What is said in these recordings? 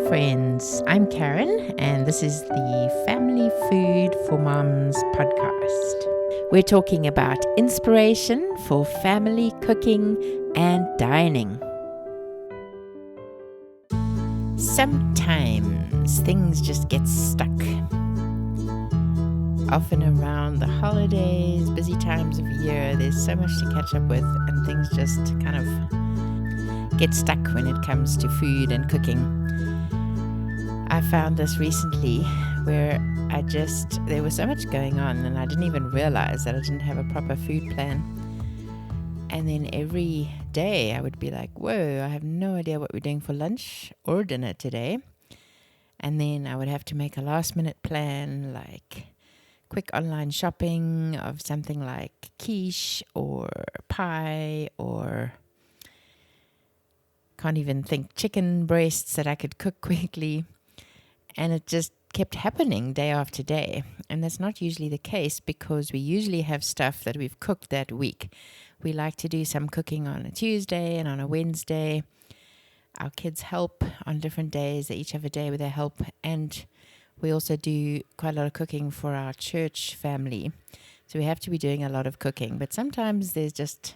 friends. I'm Karen, and this is the Family Food for Moms podcast. We're talking about inspiration for family cooking and dining. Sometimes things just get stuck. Often around the holidays, busy times of year, there's so much to catch up with, and things just kind of get stuck when it comes to food and cooking. I found this recently where there was so much going on and I didn't even realize that I didn't have a proper food plan. And then every day I would be like, whoa, I have no idea what we're doing for lunch or dinner today. And then I would have to make a last minute plan, like quick online shopping of something like quiche or pie, or can't even think, chicken breasts that I could cook quickly. And it just kept happening day after day. And that's not usually the case because we usually have stuff that we've cooked that week. We like to do some cooking on a Tuesday and on a Wednesday. Our kids help on different days. They each have a day where they help. And we also do quite a lot of cooking for our church family. So we have to be doing a lot of cooking. But sometimes there's just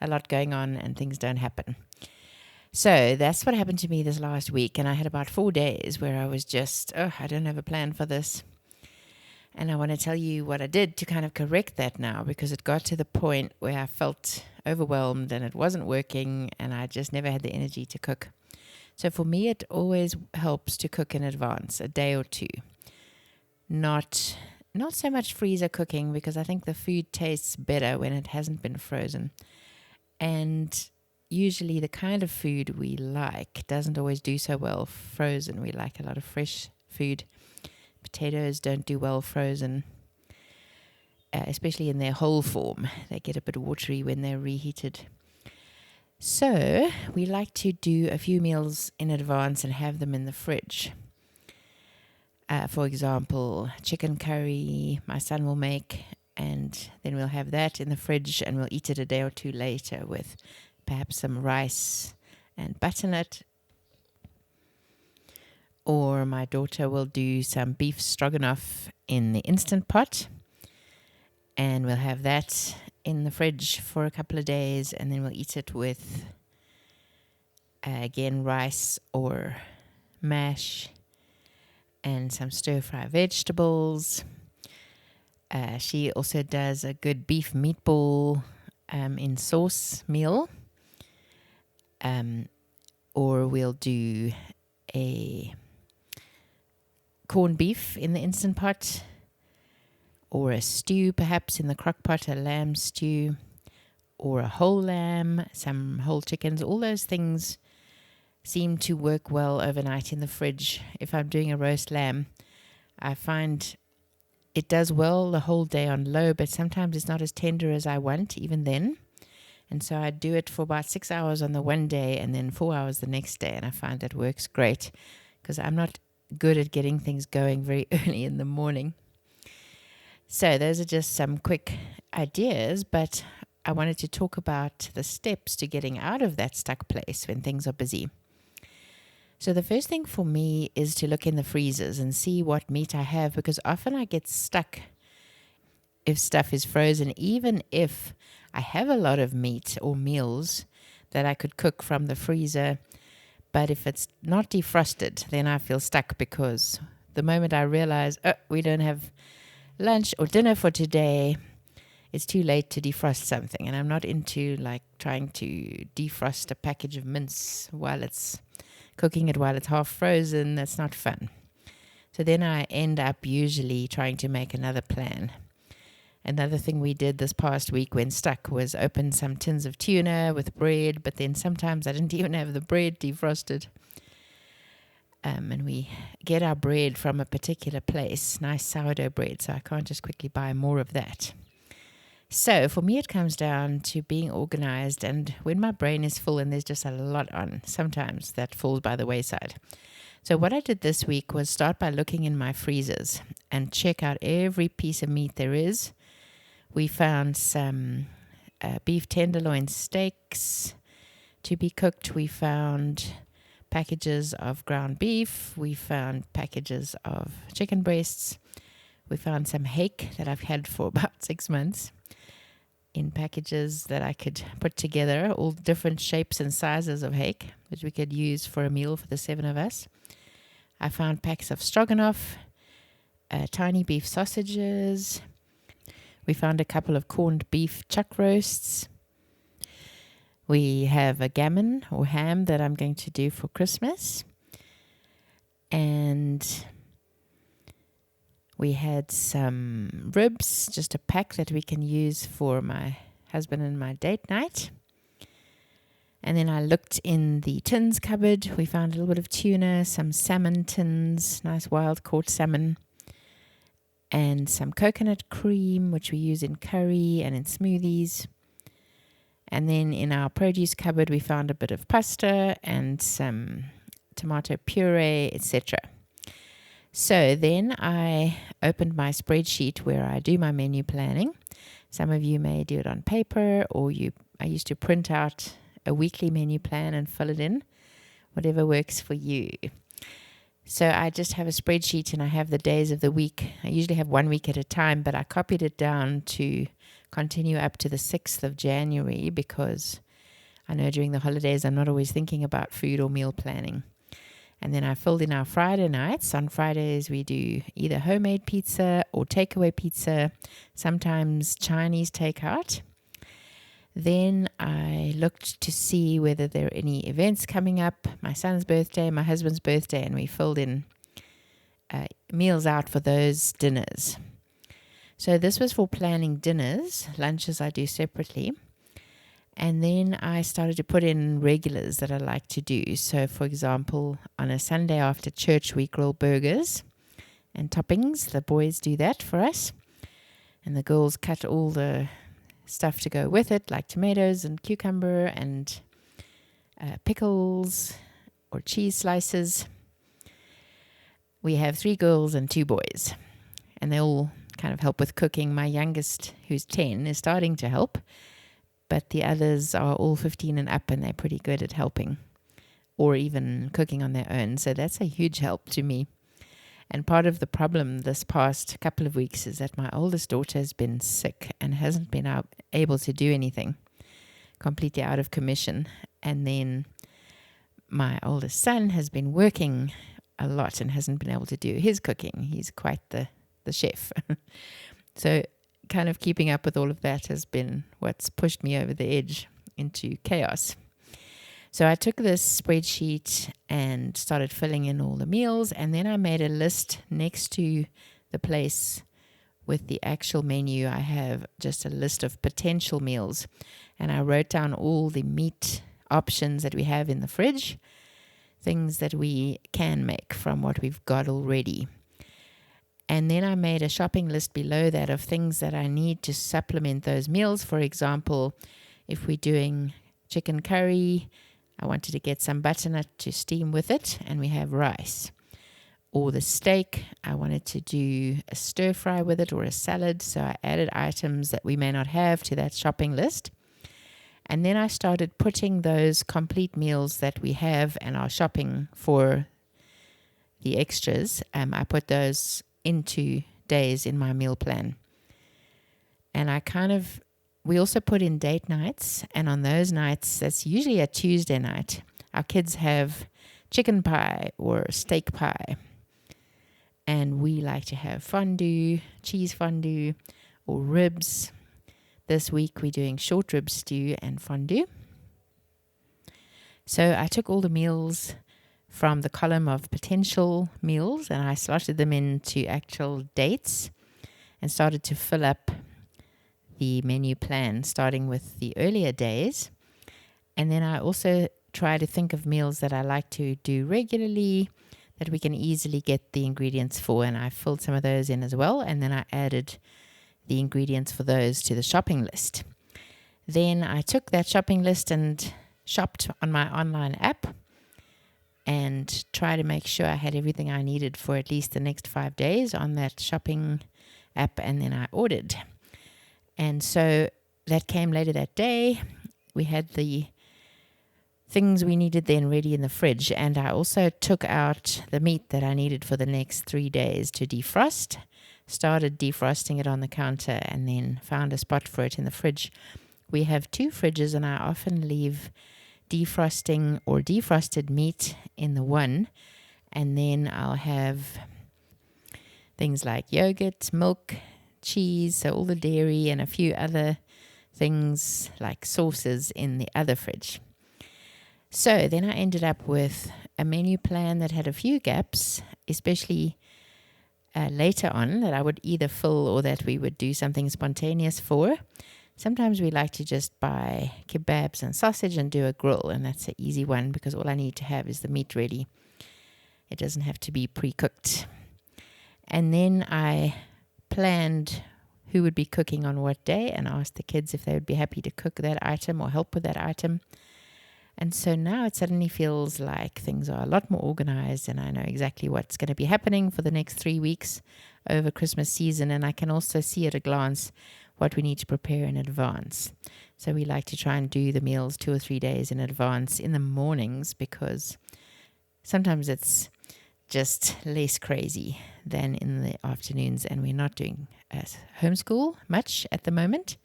a lot going on and things don't happen. So that's what happened to me this last week. And I had about 4 days where I was just, I don't have a plan for this. And I want to tell you what I did to kind of correct that now, because it got to the point where I felt overwhelmed and it wasn't working and I just never had the energy to cook. So for me, it always helps to cook in advance, a day or two. Not so much freezer cooking, because I think the food tastes better when it hasn't been frozen. And usually the kind of food we like doesn't always do so well frozen. We like a lot of fresh food. Potatoes don't do well frozen, especially in their whole form. They get a bit watery when they're reheated. So we like to do a few meals in advance and have them in the fridge. For example, chicken curry, my son will make, and then we'll have that in the fridge and we'll eat it a day or two later with perhaps some rice and butternut. Or my daughter will do some beef stroganoff in the Instant Pot, and we'll have that in the fridge for a couple of days, and then we'll eat it with, again, rice or mash and some stir-fry vegetables. She also does a good beef meatball in sauce meal. Or we'll do a corned beef in the Instant Pot, or a stew perhaps in the crock pot, a lamb stew, or a whole lamb, some whole chickens. All those things seem to work well overnight in the fridge. If I'm doing a roast lamb, I find it does well the whole day on low, but sometimes it's not as tender as I want even then. And so I do it for about 6 hours on the one day and then 4 hours the next day. And I find that works great because I'm not good at getting things going very early in the morning. So those are just some quick ideas, but I wanted to talk about the steps to getting out of that stuck place when things are busy. So the first thing for me is to look in the freezers and see what meat I have, because often I get stuck if stuff is frozen, even if I have a lot of meat or meals that I could cook from the freezer. But if it's not defrosted, then I feel stuck, because the moment I realize, we don't have lunch or dinner for today, it's too late to defrost something. And I'm not into like trying to defrost a package of mince while it's cooking it while it's half frozen. That's not fun. So then I end up usually trying to make another plan. Another thing we did this past week when stuck was open some tins of tuna with bread, but then sometimes I didn't even have the bread defrosted. And we get our bread from a particular place, nice sourdough bread, so I can't just quickly buy more of that. So for me, it comes down to being organized, and when my brain is full and there's just a lot on, sometimes that falls by the wayside. So what I did this week was start by looking in my freezers and check out every piece of meat there is. We found some beef tenderloin steaks to be cooked. We found packages of ground beef. We found packages of chicken breasts. We found some hake that I've had for about 6 months in packages that I could put together, all different shapes and sizes of hake, which we could use for a meal for the 7 of us. I found packs of stroganoff, tiny beef sausages. We found a couple of corned beef chuck roasts. We have a gammon or ham that I'm going to do for Christmas. And we had some ribs, just a pack that we can use for my husband and my date night. And then I looked in the tins cupboard. We found a little bit of tuna, some salmon tins, nice wild caught salmon, and some coconut cream, which we use in curry and in smoothies. And then in our produce cupboard, we found a bit of pasta and some tomato puree, etc. So then I opened my spreadsheet where I do my menu planning. Some of you may do it on paper, or I used to print out a weekly menu plan and fill it in, whatever works for you. So I just have a spreadsheet and I have the days of the week. I usually have 1 week at a time, but I copied it down to continue up to the 6th of January because I know during the holidays I'm not always thinking about food or meal planning. And then I filled in our Friday nights. On Fridays we do either homemade pizza or takeaway pizza, sometimes Chinese takeout. Then I looked to see whether there are any events coming up, my son's birthday, my husband's birthday, and we filled in meals out for those dinners. So this was for planning dinners. Lunches I do separately. And then I started to put in regulars that I like to do. So, for example, on a Sunday after church, we grill burgers and toppings. The boys do that for us. And the girls cut all the stuff to go with it, like tomatoes and cucumber and pickles or cheese slices. We have 3 girls and 2 boys, and they all kind of help with cooking. My youngest, who's 10, is starting to help, but the others are all 15 and up, and they're pretty good at helping or even cooking on their own. So that's a huge help to me. And part of the problem this past couple of weeks is that my oldest daughter has been sick and hasn't been able to do anything, completely out of commission. And then my oldest son has been working a lot and hasn't been able to do his cooking. He's quite the chef. So kind of keeping up with all of that has been what's pushed me over the edge into chaos. So I took this spreadsheet and started filling in all the meals, and then I made a list next to the place with the actual menu. I have just a list of potential meals, and I wrote down all the meat options that we have in the fridge, things that we can make from what we've got already. And then I made a shopping list below that of things that I need to supplement those meals. For example, if we're doing chicken curry, I wanted to get some butternut to steam with it, and we have rice. Or the steak, I wanted to do a stir fry with it or a salad, so I added items that we may not have to that shopping list. And then I started putting those complete meals that we have and are shopping for the extras. I put those into days in my meal plan. And we also put in date nights, and on those nights, that's usually a Tuesday night, our kids have chicken pie or steak pie. And we like to have fondue, cheese fondue, or ribs. This week we're doing short rib stew and fondue. So I took all the meals from the column of potential meals and I slotted them into actual dates and started to fill up the menu plan, starting with the earlier days. And then I also try to think of meals that I like to do regularly that we can easily get the ingredients for, and I filled some of those in as well, and then I added the ingredients for those to the shopping list. Then I took that shopping list and shopped on my online app and tried to make sure I had everything I needed for at least the next 5 days on that shopping app, and then I ordered. And so that came later that day. We had the things we needed then ready in the fridge. And I also took out the meat that I needed for the next 3 days to defrost. Started defrosting it on the counter and then found a spot for it in the fridge. We have 2 fridges, and I often leave defrosting or defrosted meat in the one, and then I'll have things like yogurt, milk, cheese, so all the dairy, and a few other things like sauces in the other fridge. So then I ended up with a menu plan that had a few gaps, especially later on, that I would either fill or that we would do something spontaneous for. Sometimes we like to just buy kebabs and sausage and do a grill, and that's an easy one because all I need to have is the meat ready. It doesn't have to be pre-cooked. And then I planned who would be cooking on what day and asked the kids if they would be happy to cook that item or help with that item. And so now it suddenly feels like things are a lot more organized, and I know exactly what's going to be happening for the next 3 weeks over Christmas season. And I can also see at a glance what we need to prepare in advance. So we like to try and do the meals 2 or 3 days in advance in the mornings, because sometimes it's just less crazy than in the afternoons, and we're not doing homeschool much at the moment.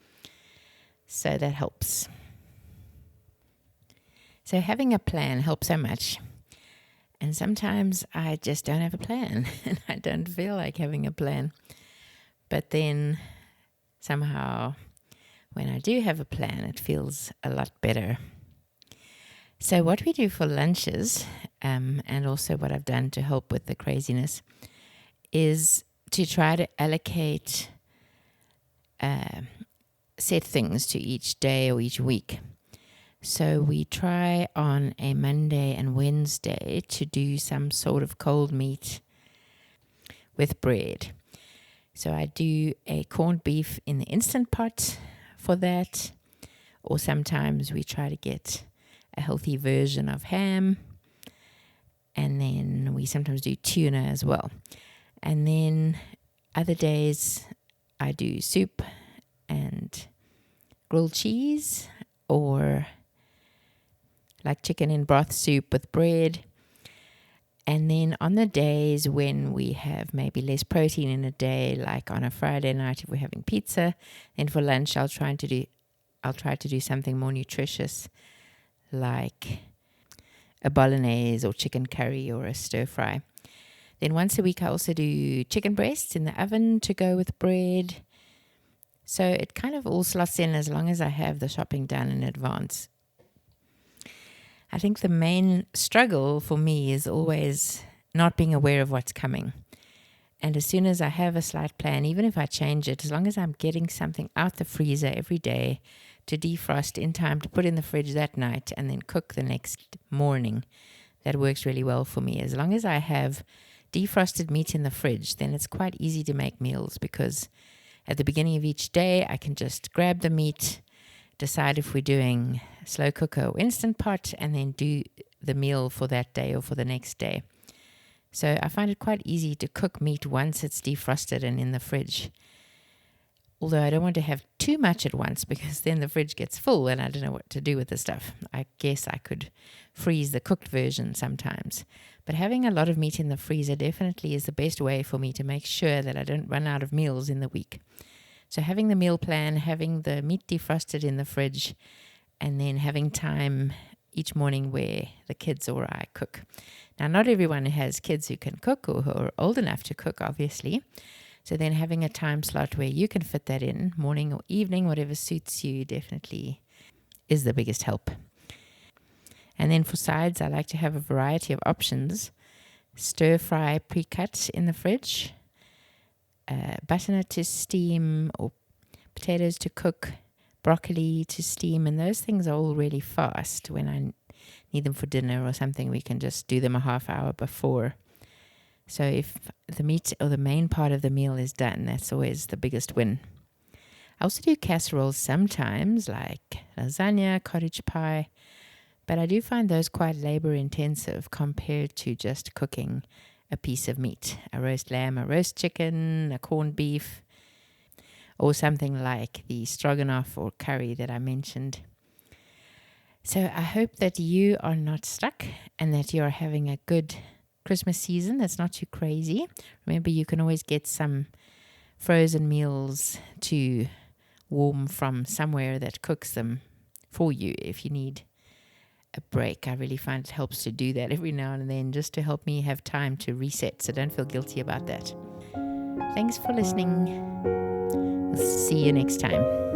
So that helps. So having a plan helps so much. And sometimes I just don't have a plan and I don't feel like having a plan. But then somehow when I do have a plan, it feels a lot better. So what we do for lunches, and also what I've done to help with the craziness, is to try to allocate set things to each day or each week. So we try on a Monday and Wednesday to do some sort of cold meat with bread. So I do a corned beef in the Instant Pot for that, or sometimes we try to get a healthy version of ham, and then we sometimes do tuna as well. And then other days I do soup and grilled cheese, or like chicken in broth soup with bread. And then on the days when we have maybe less protein in a day, like on a Friday night if we're having pizza, then for lunch I'll try to do something more nutritious, like a bolognese or chicken curry or a stir fry. Then once a week I also do chicken breasts in the oven to go with bread. So it kind of all slots in as long as I have the shopping done in advance. I think the main struggle for me is always not being aware of what's coming. And as soon as I have a slight plan, even if I change it, as long as I'm getting something out the freezer every day to defrost in time to put in the fridge that night and then cook the next morning, that works really well for me. As long as I have defrosted meat in the fridge, then it's quite easy to make meals, because at the beginning of each day I can just grab the meat, decide if we're doing slow cooker or Instant Pot, and then do the meal for that day or for the next day. So I find it quite easy to cook meat once it's defrosted and in the fridge. Although I don't want to have too much at once, because then the fridge gets full and I don't know what to do with the stuff. I guess I could freeze the cooked version sometimes. But having a lot of meat in the freezer definitely is the best way for me to make sure that I don't run out of meals in the week. So having the meal plan, having the meat defrosted in the fridge, and then having time each morning where the kids or I cook. Now, not everyone has kids who can cook or who are old enough to cook, obviously. So then having a time slot where you can fit that in, morning or evening, whatever suits you, definitely is the biggest help. And then for sides, I like to have a variety of options. Stir fry pre-cut in the fridge, butternut to steam, or potatoes to cook, broccoli to steam, and those things are all really fast. When I need them for dinner or something, we can just do them a half hour before. So if the meat or the main part of the meal is done, that's always the biggest win. I also do casseroles sometimes, like lasagna, cottage pie, but I do find those quite labor intensive compared to just cooking a piece of meat, a roast lamb, a roast chicken, a corned beef, or something like the stroganoff or curry that I mentioned. So I hope that you are not stuck and that you're having a good Christmas season that's not too crazy. Remember, you can always get some frozen meals to warm from somewhere that cooks them for you if you need a break. I really find it helps to do that every now and then just to help me have time to reset. So don't feel guilty about that. Thanks for listening. We'll see you next time.